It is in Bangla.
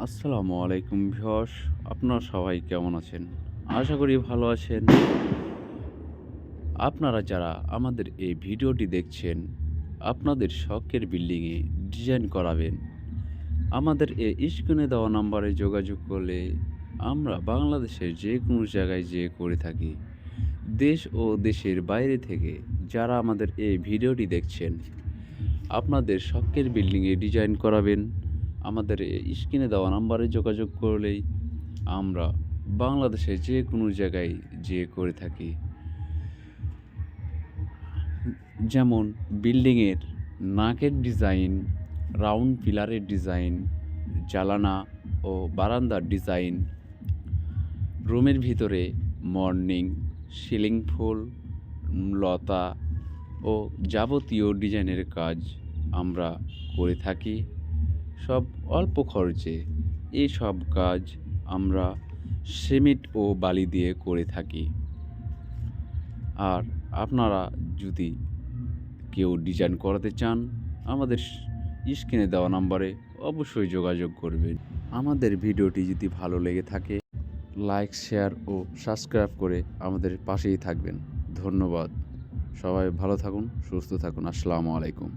আসসালামু আলাইকুম ভিউয়ার্স, আপনারা সবাই কেমন আছেন? আশা করি ভালো আছেন। আপনারা যারা আমাদের এই ভিডিওটি দেখছেন, আপনাদের শখের বিল্ডিংয়ে ডিজাইন করাবেন, আমাদের এই স্ক্রিনে দেওয়া নাম্বারে যোগাযোগ করলে আমরা বাংলাদেশের যে কোনো জায়গায় যেয়ে করে থাকি। দেশ ও দেশের বাইরে থেকে যারা আমাদের এই ভিডিওটি দেখছেন, আপনাদের শখের বিল্ডিংয়ে ডিজাইন করাবেন, আমাদের এই স্ক্রিনে দেওয়া নাম্বারে যোগাযোগ করলেই আমরা বাংলাদেশের যে কোনো জায়গায় যেয়ে করে থাকি। যেমন বিল্ডিংয়ের নাকের ডিজাইন, রাউন্ড পিলারের ডিজাইন, জানালা ও বারান্দার ডিজাইন, রুমের ভিতরে মর্নিং, সিলিং ফুল, লতা ও যাবতীয় ডিজাইনের কাজ আমরা করে থাকি সব অল্প খরচে। এসব কাজ আমরা সিমেন্ট ও বালি দিয়ে করে থাকি। আর আপনারা যদি কেউ ডিজাইন করাতে চান, আমাদের স্ক্রিনে দেওয়া নাম্বারে অবশ্যই যোগাযোগ করবেন। আমাদের ভিডিওটি যদি ভালো লেগে থাকে, লাইক, শেয়ার ও সাবস্ক্রাইব করে আমাদের পাশেই থাকবেন। ধন্যবাদ। সবাই ভালো থাকুন, সুস্থ থাকুন। আসসালামু আলাইকুম।